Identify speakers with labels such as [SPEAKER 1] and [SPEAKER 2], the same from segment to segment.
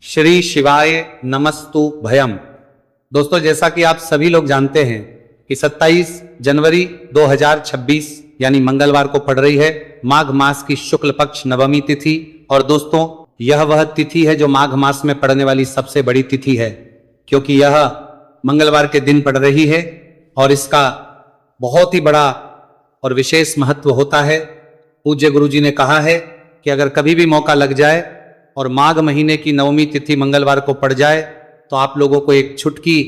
[SPEAKER 1] श्री शिवाय नमस्तु भयम। दोस्तों, जैसा कि आप सभी लोग जानते हैं कि 27 जनवरी 2026 यानी मंगलवार को पड़ रही है माघ मास की शुक्ल पक्ष नवमी तिथि। और दोस्तों, यह वह तिथि है जो माघ मास में पड़ने वाली सबसे बड़ी तिथि है, क्योंकि यह मंगलवार के दिन पड़ रही है और इसका बहुत ही बड़ा और विशेष महत्व होता है। पूज्य गुरु जी ने कहा है कि अगर कभी भी मौका लग जाए और माघ महीने की नवमी तिथि मंगलवार को पड़ जाए तो आप लोगों को एक छुटकी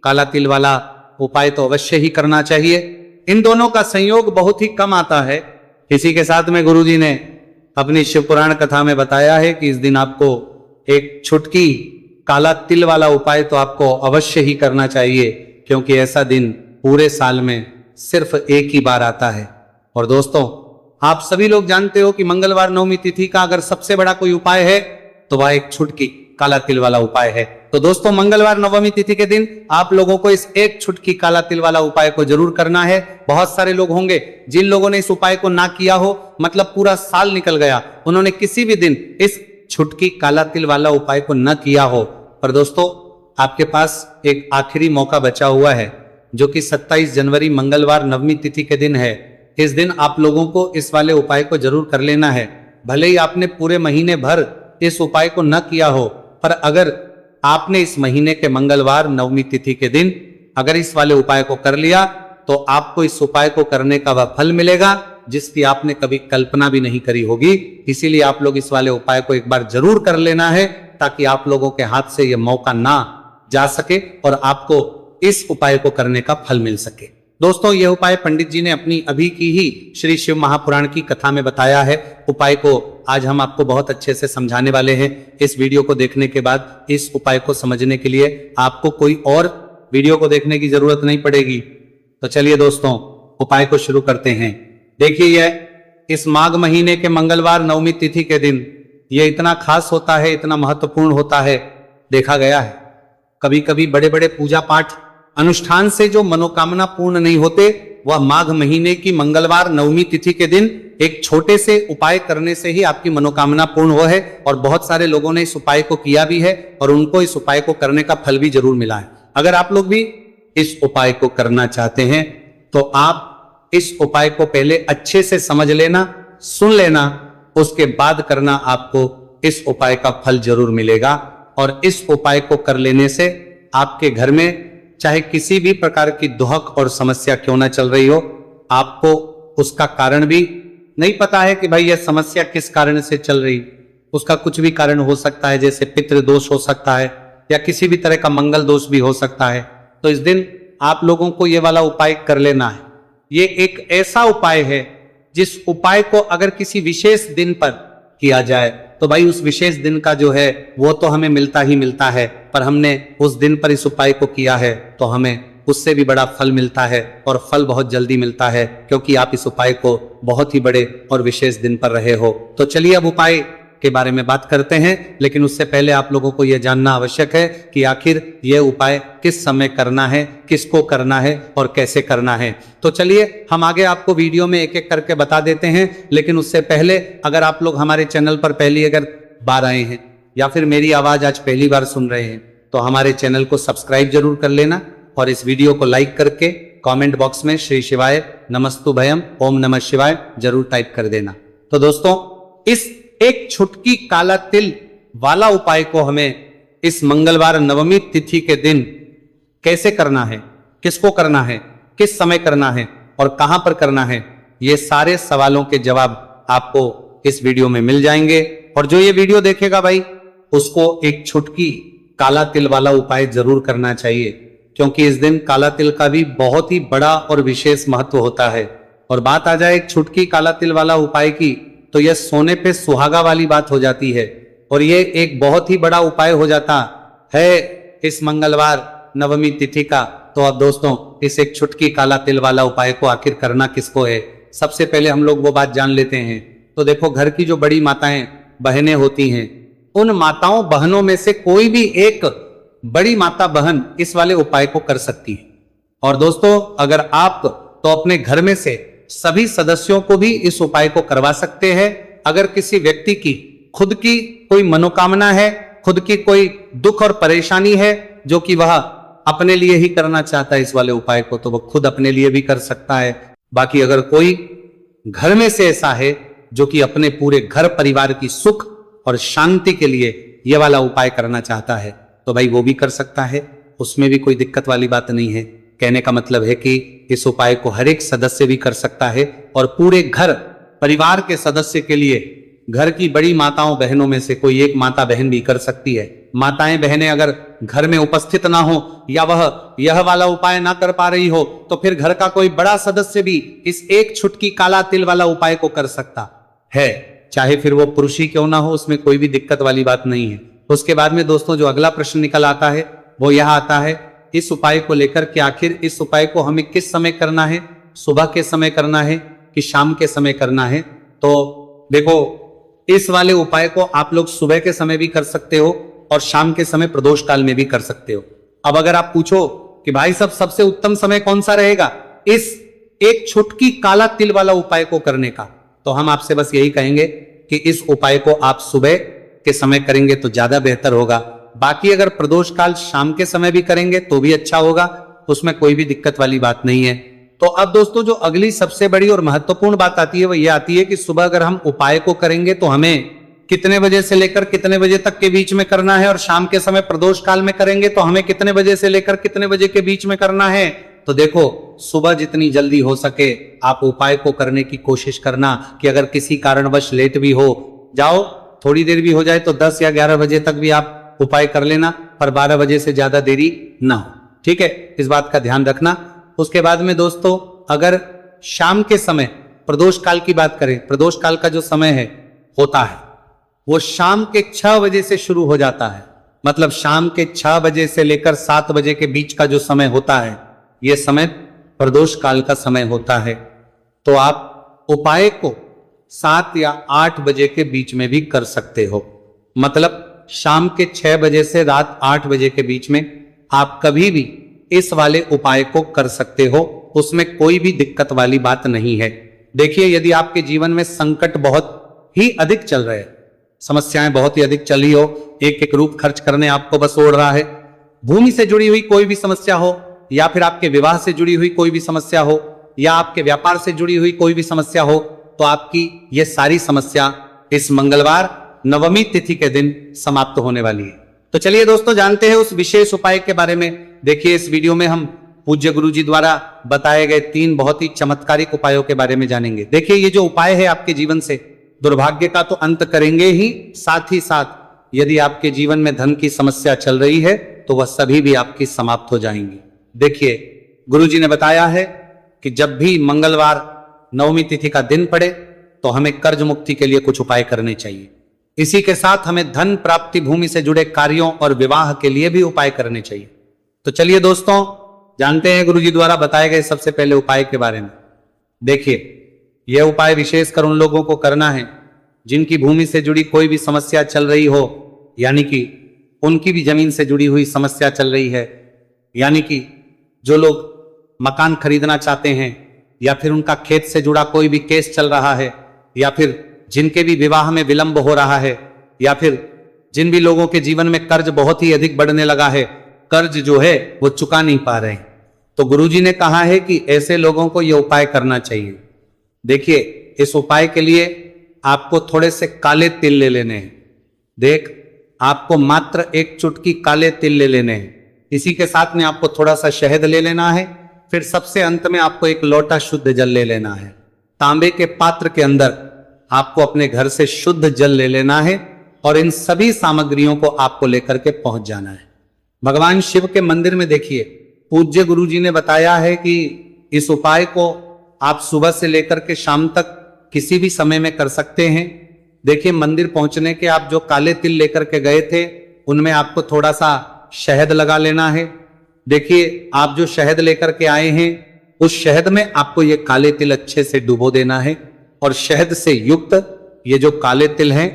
[SPEAKER 1] काला तिल वाला उपाय तो अवश्य ही करना चाहिए। इन दोनों का संयोग बहुत ही कम आता है। इसी के साथ में गुरु जी ने अपनी शिव पुराण कथा में बताया है कि इस दिन आपको एक छुटकी काला तिल वाला उपाय तो आपको अवश्य ही करना चाहिए, क्योंकि ऐसा दिन पूरे साल में सिर्फ एक ही बार आता है। और दोस्तों, आप सभी लोग जानते हो कि मंगलवार नवमी तिथि का अगर सबसे बड़ा कोई उपाय है तो वह एक छुटकी काला तिल वाला उपाय है। तो दोस्तों, मंगलवार नवमी तिथि के दिन आप लोगों को इस एक छुटकी काला तिल वाला उपाय को जरूर करना है। बहुत सारे लोग होंगे जिन लोगों ने इस उपाय को ना किया हो, मतलब पूरा साल निकल गया, उन्होंने किसी भी दिन इस छुटकी काला तिल वाला उपाय को न किया हो। पर दोस्तों, आपके पास एक आखिरी मौका बचा हुआ है, जो कि 27 जनवरी मंगलवार नवमी तिथि के दिन है। इस दिन आप लोगों को इस वाले उपाय को जरूर कर लेना है। भले ही आपने पूरे महीने भर इस उपाय को न किया हो, पर अगर आपने इस महीने के मंगलवार नवमी तिथि के दिन अगर इस वाले उपाय को कर लिया तो आपको इस उपाय को करने का वह फल मिलेगा जिसकी आपने कभी कल्पना भी नहीं करी होगी। इसीलिए आप लोग इस वाले उपाय को एक बार जरूर कर लेना है, ताकि आप लोगों के हाथ से यह मौका ना जा सके और आपको इस उपाय को करने का फल मिल सके। दोस्तों, यह उपाय पंडित जी ने अपनी अभी की ही श्री शिव महापुराण की कथा में बताया है। उपाय को आज हम आपको बहुत अच्छे से समझाने वाले हैं। इस वीडियो को देखने के बाद इस उपाय को समझने के लिए आपको कोई और वीडियो को देखने की जरूरत नहीं पड़ेगी। तो चलिए दोस्तों, उपाय को शुरू करते हैं। देखिए, यह इस माघ महीने के मंगलवार नवमी तिथि के दिन यह इतना खास होता है, इतना महत्वपूर्ण होता है। देखा गया है कभी कभी बड़े बड़े पूजा पाठ अनुष्ठान से जो मनोकामना पूर्ण नहीं होते, वह माघ महीने की मंगलवार नवमी तिथि के दिन एक छोटे से उपाय करने से ही आपकी मनोकामना पूर्ण हो है। और बहुत सारे लोगों ने इस उपाय को किया भी है और उनको इस उपाय को करने का फल भी जरूर मिला है। अगर आप लोग भी इस उपाय को करना चाहते हैं तो आप इस उपाय को पहले अच्छे से समझ लेना, सुन लेना, उसके बाद करना। आपको इस उपाय का फल जरूर मिलेगा। और इस उपाय को कर लेने से आपके घर में चाहे किसी भी प्रकार की दुहक और समस्या क्यों ना चल रही हो, आपको उसका कारण भी नहीं पता है कि भाई यह समस्या किस कारण से चल रही, उसका कुछ भी कारण हो सकता है, जैसे पितृ दोष हो सकता है या किसी भी तरह का मंगल दोष भी हो सकता है। तो इस दिन आप लोगों को यह वाला उपाय कर लेना है। ये एक ऐसा उपाय है जिस उपाय को अगर किसी विशेष दिन पर किया जाए तो भाई उस विशेष दिन का जो है वो तो हमें मिलता ही मिलता है, पर हमने उस दिन पर इस उपाय को किया है तो हमें उससे भी बड़ा फल मिलता है और फल बहुत जल्दी मिलता है, क्योंकि आप इस उपाय को बहुत ही बड़े और विशेष दिन पर रहे हो। तो चलिए अब उपाय के बारे में बात करते हैं, लेकिन उससे पहले आप लोगों को यह जानना आवश्यक है कि आखिर यह उपाय किस समय करना है, किसको करना है और कैसे करना है। तो चलिए हम आगे आपको वीडियो में एक एक करके बता देते हैं। लेकिन उससे पहले अगर आप लोग हमारे चैनल पर पहली अगर बार आए हैं या फिर मेरी आवाज आज पहली बार सुन रहे हैं तो हमारे चैनल को सब्सक्राइब जरूर कर लेना और इस वीडियो को लाइक करके कमेंट बॉक्स में श्री शिवाय नमस्तु भयम ओम नमः शिवाय जरूर टाइप कर देना। तो दोस्तों, इस एक छुटकी काला तिल वाला उपाय को हमें इस मंगलवार नवमी तिथि के दिन कैसे करना है, किसको करना है, किस समय करना है और कहां पर करना है, ये सारे सवालों के जवाब आपको इस वीडियो में मिल जाएंगे। और जो ये वीडियो देखेगा भाई, उसको एक छुटकी काला तिल वाला उपाय जरूर करना चाहिए, क्योंकि इस दिन काला तिल का भी बहुत ही बड़ा और विशेष महत्व होता है। और बात आ जाए एक छुटकी काला तिल वाला उपाय की, तो यह सोने पे सुहागा वाली बात हो जाती है और यह एक बहुत ही बड़ा उपाय हो जाता है इस मंगलवार नवमी तिथि का। तो अब दोस्तों, इस एक छुटकी काला तिल वाला उपाय को आखिर करना किसको है, सबसे पहले हम लोग वो बात जान लेते हैं। तो देखो, घर की जो बड़ी माताएं बहनें होती हैं, उन माताओं बहनों में से कोई भी एक बड़ी माता बहन इस वाले उपाय को कर सकती है। और दोस्तों, अगर आप तो अपने घर में से सभी सदस्यों को भी इस उपाय को करवा सकते हैं। अगर किसी व्यक्ति की खुद की कोई मनोकामना है, खुद की कोई दुख और परेशानी है जो कि वह अपने लिए ही करना चाहता है इस वाले उपाय को, तो वह खुद अपने लिए भी कर सकता है। बाकी अगर कोई घर में से ऐसा है जो कि अपने पूरे घर परिवार की सुख और शांति के लिए यह वाला उपाय करना चाहता है तो भाई वो भी कर सकता है, उसमें भी कोई दिक्कत वाली बात नहीं है। कहने का मतलब है कि इस उपाय को हर एक सदस्य भी कर सकता है और पूरे घर परिवार के सदस्य के लिए घर की बड़ी माताओं बहनों में से कोई एक माता बहन भी कर सकती है। माताएं बहनें अगर घर में उपस्थित ना हो या वह यह वाला उपाय ना कर पा रही हो तो फिर घर का कोई बड़ा सदस्य भी इस एक छुटकी काला तिल वाला उपाय को कर सकता है, चाहे फिर वो पुरुष ही क्यों ना हो, उसमें कोई भी दिक्कत वाली बात नहीं है। उसके बाद में दोस्तों जो अगला प्रश्न निकल आता है वो यह आता है इस उपाय को लेकर कि आखिर इस उपाय को हमें किस समय करना है, सुबह के समय करना है कि शाम के समय करना है। तो देखो इस वाले उपाय को आप लोग सुबह के समय भी कर सकते हो और शाम के समय प्रदोष काल में भी कर सकते हो। अब अगर आप पूछो कि भाई साहब सबसे उत्तम समय कौन सा रहेगा इस एक छुटकी काला तिल वाला उपाय को करने का, तो हम आपसे बस यही कहेंगे कि इस उपाय को आप सुबह के समय करेंगे तो ज्यादा बेहतर होगा। बाकी अगर प्रदोष काल शाम के समय भी करेंगे तो भी अच्छा होगा, उसमें कोई भी दिक्कत वाली बात नहीं है। तो अब दोस्तों जो अगली सबसे बड़ी और महत्वपूर्ण बात आती है वो ये आती है कि सुबह अगर हम उपाय को करेंगे तो हमें कितने बजे से लेकर कितने बजे तक के बीच में करना है, और शाम के समय प्रदोष काल में करेंगे तो हमें कितने बजे से लेकर कितने बजे के बीच में करना है। तो देखो सुबह जितनी जल्दी हो सके आप उपाय को करने की कोशिश करना कि अगर किसी कारणवश लेट भी हो जाओ, थोड़ी देर भी हो जाए तो 10 या 11 बजे तक भी आप उपाय कर लेना, पर 12 बजे से ज्यादा देरी ना हो, ठीक है, इस बात का ध्यान रखना। उसके बाद में दोस्तों अगर शाम के समय प्रदोष काल की बात करें, प्रदोष काल का जो समय है होता है वो शाम के 6 बजे से शुरू हो जाता है, मतलब शाम के 6 बजे से लेकर 7 बजे के बीच का जो समय होता है यह समय प्रदोष काल का समय होता है। तो आप उपाय को 7 या 8 बजे के बीच में भी कर सकते हो, मतलब शाम के 6 बजे से रात 8 बजे के बीच में आप कभी भी इस वाले उपाय को कर सकते हो, उसमें कोई भी दिक्कत वाली बात नहीं है। देखिए यदि आपके जीवन में संकट बहुत ही अधिक चल रहे हैं, समस्याएं बहुत ही अधिक चली हो, एक एक रूप खर्च करने आपको बस ओढ़ रहा है, भूमि से जुड़ी हुई कोई भी समस्या हो या फिर आपके विवाह से जुड़ी हुई कोई भी समस्या हो या आपके व्यापार से जुड़ी हुई कोई भी समस्या हो, तो आपकी ये सारी समस्या इस मंगलवार नवमी तिथि के दिन समाप्त होने वाली है। तो चलिए दोस्तों जानते हैं उस विशेष उपाय के बारे में। देखिए इस वीडियो में हम पूज्य गुरु जी द्वारा बताए गए 3 बहुत ही चमत्कारिक उपायों के बारे में जानेंगे। देखिए ये जो उपाय है आपके जीवन से दुर्भाग्य का तो अंत करेंगे ही, साथ ही साथ यदि आपके जीवन में धन की समस्या चल रही है तो वह सभी भी आपकी समाप्त हो जाएंगी। देखिए गुरु जी ने बताया है कि जब भी मंगलवार नवमी तिथि का दिन पड़े तो हमें कर्ज मुक्ति के लिए कुछ उपाय करने चाहिए। इसी के साथ हमें धन प्राप्ति, भूमि से जुड़े कार्यों और विवाह के लिए भी उपाय करने चाहिए। तो चलिए दोस्तों जानते हैं गुरु जी द्वारा बताए गए सबसे पहले उपाय के बारे में। देखिए यह उपाय विशेषकर उन लोगों को करना है जिनकी भूमि से जुड़ी कोई भी समस्या चल रही हो, यानी कि उनकी भी जमीन से जुड़ी हुई समस्या चल रही है, यानी कि जो लोग मकान खरीदना चाहते हैं या फिर उनका खेत से जुड़ा कोई भी केस चल रहा है, या फिर जिनके भी विवाह में विलंब हो रहा है, या फिर जिन भी लोगों के जीवन में कर्ज बहुत ही अधिक बढ़ने लगा है, कर्ज जो है वो चुका नहीं पा रहे हैं, तो गुरुजी ने कहा है कि ऐसे लोगों को यह उपाय करना चाहिए। देखिए इस उपाय के लिए आपको थोड़े से काले तिल ले लेने हैं। देख आपको मात्र एक चुटकी काले तिल ले लेने हैं। इसी के साथ में आपको थोड़ा सा शहद ले लेना है। फिर सबसे अंत में आपको एक लोटा शुद्ध जल ले लेना है। तांबे के पात्र के अंदर आपको अपने घर से शुद्ध जल ले लेना है और इन सभी सामग्रियों को आपको लेकर के पहुंच जाना है। भगवान शिव के मंदिर में देखिए पूज्य गुरु जी ने बताया है कि इस उपाय को आप सुबह से लेकर के शाम तक किसी भी समय में कर सकते हैं। देखिए मंदिर पहुंचने के आप जो काले तिल लेकर के गए थे उनमें आपको थोड़ा सा शहद लगा लेना है। देखिए आप जो शहद लेकर के आए हैं उस शहद में आपको ये काले तिल अच्छे से डुबो देना है और शहद से युक्त ये जो काले तिल हैं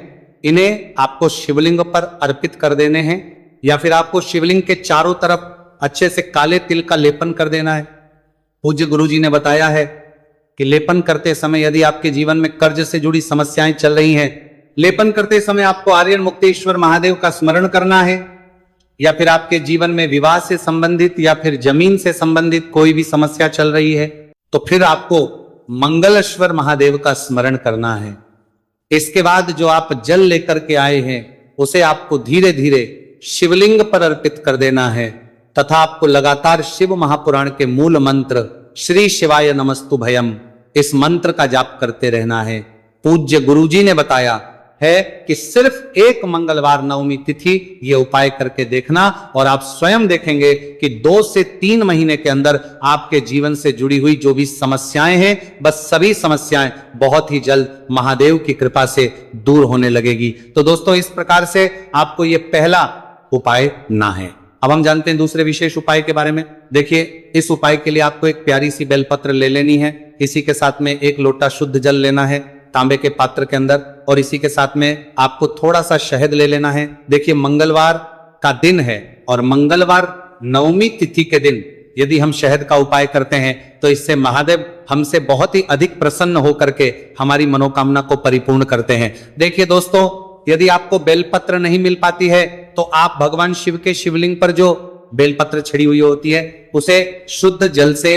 [SPEAKER 1] इन्हें आपको शिवलिंग पर अर्पित कर देने हैं, या फिर आपको शिवलिंग के चारों तरफ अच्छे से काले तिल का लेपन कर देना है। पूज्य गुरु जी ने बताया है कि लेपन करते समय यदि आपके जीवन में कर्ज से जुड़ी समस्याएं चल रही हैं लेपन करते समय आपको आर्यन मुक्तेश्वर महादेव का स्मरण करना है, या फिर आपके जीवन में विवाह से संबंधित या फिर जमीन से संबंधित कोई भी समस्या चल रही है तो फिर आपको मंगलेश्वर महादेव का स्मरण करना है। इसके बाद जो आप जल लेकर के आए हैं उसे आपको धीरे धीरे शिवलिंग पर अर्पित कर देना है तथा आपको लगातार शिव महापुराण के मूल मंत्र श्री शिवाय नमस्तु भयम इस मंत्र का जाप करते रहना है। पूज्य गुरुजी ने बताया है कि सिर्फ एक मंगलवार नवमी तिथि ये उपाय करके देखना और आप स्वयं देखेंगे कि 2 से 3 महीने के अंदर आपके जीवन से जुड़ी हुई जो भी समस्याएं हैं बस सभी समस्याएं बहुत ही जल्द महादेव की कृपा से दूर होने लगेगी। तो दोस्तों इस प्रकार से आपको ये पहला उपाय ना है। अब हम जानते हैं दूसरे विशेष उपाय के बारे में। देखिए इस उपाय के लिए आपको एक प्यारी सी बेलपत्र ले लेनी है, इसी के साथ में 1 लोटा शुद्ध जल लेना है तांबे के पात्र के अंदर, और इसी के साथ में आपको थोड़ा सा शहद ले लेना है। देखिए मंगलवार का दिन है और मंगलवार नवमी तिथि के दिन यदि हम शहद का उपाय करते हैं तो इससे महादेव हमसे बहुत ही अधिक प्रसन्न होकर के हमारी मनोकामना को परिपूर्ण करते हैं। देखिए दोस्तों यदि आपको बेलपत्र नहीं मिल पाती है तो आप भगवान शिव के शिवलिंग पर जो बेलपत्र छड़ी हुई होती है उसे शुद्ध जल से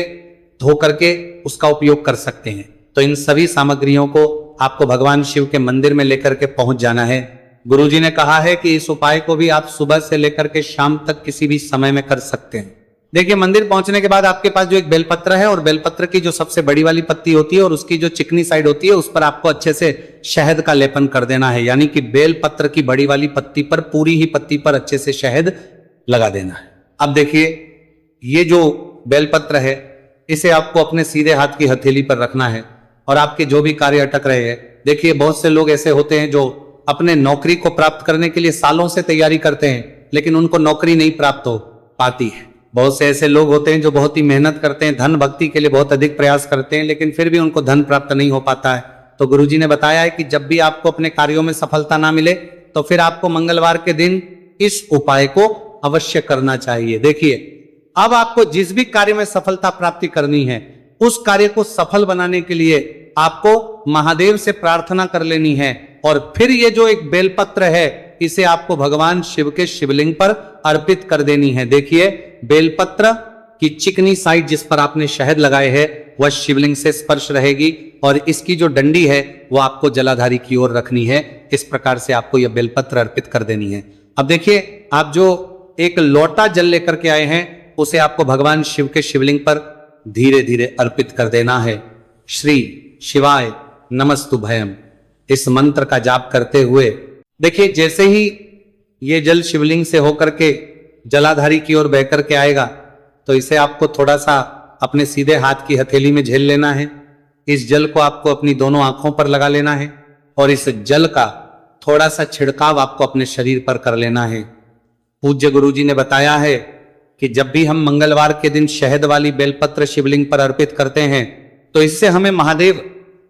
[SPEAKER 1] धो करके उसका उपयोग कर सकते हैं। तो इन सभी सामग्रियों को आपको भगवान शिव के मंदिर में लेकर के पहुंच जाना है। गुरुजी ने कहा है कि इस उपाय को भी आप सुबह से लेकर के शाम तक किसी भी समय में कर सकते हैं। देखिए मंदिर पहुंचने के बाद आपके पास जो एक बेलपत्र है और बेलपत्र की जो सबसे बड़ी वाली पत्ती होती है और उसकी जो चिकनी साइड होती है उस पर आपको अच्छे से शहद का लेपन कर देना है, यानी कि बेलपत्र की बड़ी वाली पत्ती पर पूरी ही पत्ती पर अच्छे से शहद लगा देना है। अब देखिए ये जो बेलपत्र है इसे आपको अपने सीधे हाथ की हथेली पर रखना है और आपके जो भी कार्य अटक रहे हैं, देखिए बहुत से लोग ऐसे होते हैं जो अपने नौकरी को प्राप्त करने के लिए सालों से तैयारी करते हैं लेकिन उनको नौकरी नहीं प्राप्त हो पाती है। बहुत से ऐसे लोग होते हैं जो बहुत ही मेहनत करते हैं, धन भक्ति के लिए बहुत अधिक प्रयास करते हैं लेकिन फिर भी उनको धन प्राप्त नहीं हो पाता है। तो गुरुजी ने बताया है कि जब भी आपको अपने कार्यों में सफलता ना मिले तो फिर आपको मंगलवार के दिन इस उपाय को अवश्य करना चाहिए। देखिए अब आपको जिस भी कार्य में सफलता प्राप्ति करनी है उस कार्य को सफल बनाने के लिए आपको महादेव से प्रार्थना कर लेनी है और फिर ये जो एक बेलपत्र है इसे आपको भगवान शिव के शिवलिंग पर अर्पित कर देनी है। देखिए बेलपत्र की चिकनी साइड जिस पर आपने शहद लगाए है वह शिवलिंग से स्पर्श रहेगी और इसकी जो डंडी है वो आपको जलाधारी की ओर रखनी है। इस प्रकार से आपको यह बेलपत्र अर्पित कर देनी है। अब देखिए आप जो एक लोटा जल लेकर के आए हैं उसे आपको भगवान शिव के शिवलिंग पर धीरे धीरे अर्पित कर देना है। श्री शिवाय नमस्तु भयम इस मंत्र का जाप करते हुए देखिए जैसे ही ये जल शिवलिंग से होकर के जलाधारी की ओर बह करके आएगा तो इसे आपको थोड़ा सा अपने सीधे हाथ की हथेली में झेल लेना है। इस जल को आपको अपनी दोनों आंखों पर लगा लेना है और इस जल का थोड़ा सा छिड़काव आपको अपने शरीर पर कर लेना है। पूज्य गुरुजी ने बताया है कि जब भी हम मंगलवार के दिन शहद वाली बेलपत्र शिवलिंग पर अर्पित करते हैं तो इससे हमें महादेव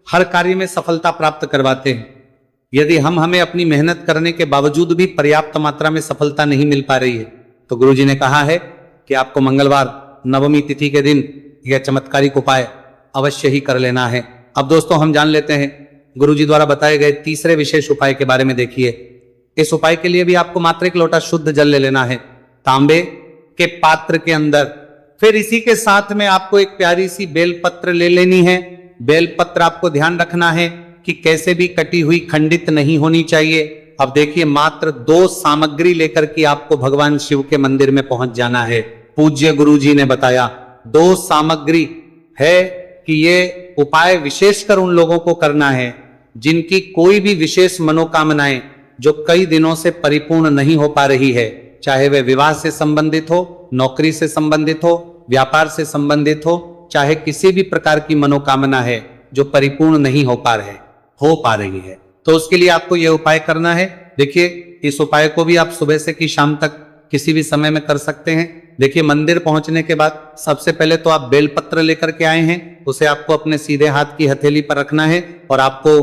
[SPEAKER 1] हर कार्य में सफलता प्राप्त करवाते हैं। यदि हमें अपनी मेहनत करने के बावजूद भी पर्याप्त मात्रा में सफलता नहीं मिल पा रही है तो गुरुजी ने कहा है कि आपको मंगलवार नवमी तिथि के दिन यह चमत्कारिक उपाय अवश्य ही कर लेना है। अब दोस्तों हम जान लेते हैं गुरुजी द्वारा बताए गए तीसरे विशेष उपाय के बारे में। देखिए इस उपाय के लिए भी आपको मात्र 1 लोटा शुद्ध जल ले लेना है तांबे के पात्र के अंदर। फिर इसी के साथ में आपको एक प्यारी सी बेलपत्र ले लेनी है। बेलपत्र आपको ध्यान रखना है कि कैसे भी कटी हुई खंडित नहीं होनी चाहिए। अब देखिए मात्र 2 सामग्री लेकर के आपको भगवान शिव के मंदिर में पहुंच जाना है। पूज्य गुरुजी ने बताया 2 सामग्री है कि ये उपाय विशेषकर उन लोगों को करना है जिनकी कोई भी विशेष मनोकामनाएं जो कई दिनों से परिपूर्ण नहीं हो पा रही है, चाहे वे विवाह से संबंधित हो, नौकरी से संबंधित हो, व्यापार से संबंधित हो, चाहे किसी भी प्रकार की मनोकामना है जो परिपूर्ण नहीं हो पा रही है तो उसके लिए आपको यह उपाय करना है। देखिए इस उपाय को भी आप सुबह से की शाम तक किसी भी समय में कर सकते हैं। देखिए मंदिर पहुंचने के बाद सबसे पहले तो आप बेलपत्र लेकर के आए हैं, उसे आपको अपने सीधे हाथ की हथेली पर रखना है और आपको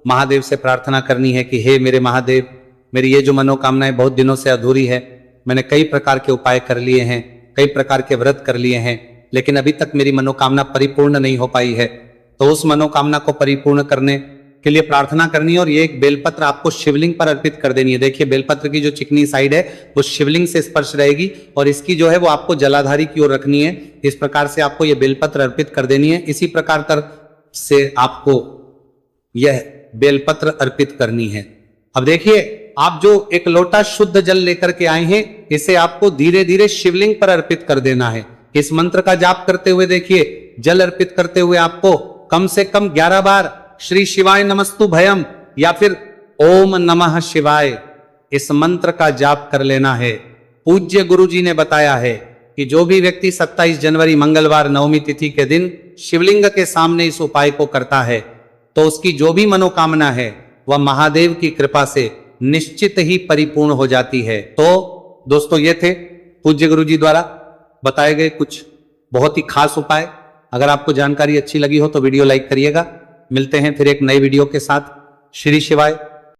[SPEAKER 1] महादेव से प्रार्थना करनी है कि हे मेरे महादेव, मेरी ये जो मनोकामनाएं बहुत दिनों से अधूरी है, मैंने कई प्रकार के उपाय कर लिए हैं, कई प्रकार के व्रत कर लिए हैं, लेकिन अभी तक मेरी मनोकामना परिपूर्ण नहीं हो पाई है। तो उस मनोकामना को परिपूर्ण करने के लिए प्रार्थना करनी है और ये एक बेलपत्र आपको शिवलिंग पर अर्पित कर देनी है। देखिए बेलपत्र की जो चिकनी साइड है वो शिवलिंग से स्पर्श रहेगी और इसकी जो है वो आपको जलाधारी की ओर रखनी है। इस प्रकार से आपको ये बेलपत्र अर्पित कर देनी है। इसी प्रकार से आपको यह बेलपत्र अर्पित करनी है। अब देखिए आप जो एक लोटा शुद्ध जल लेकर के आए हैं इसे आपको धीरे धीरे शिवलिंग पर अर्पित कर देना है। इस मंत्र का जाप करते हुए देखिए जल अर्पित करते हुए आपको कम से कम 11 बार श्री शिवाय नमस्तु भयम या फिर ओम नमः शिवाय इस मंत्र का जाप कर लेना है। पूज्य गुरु जी ने बताया है कि जो भी व्यक्ति 27 जनवरी मंगलवार नवमी तिथि के दिन शिवलिंग के सामने इस उपाय को करता है तो उसकी जो भी मनोकामना है वह महादेव की कृपा से निश्चित ही परिपूर्ण हो जाती है। तो दोस्तों ये थे पूज्य गुरु जी द्वारा बताए गए कुछ बहुत ही खास उपाय। अगर आपको जानकारी अच्छी लगी हो तो वीडियो लाइक करिएगा। मिलते हैं फिर एक नई वीडियो के साथ। श्री शिवाय।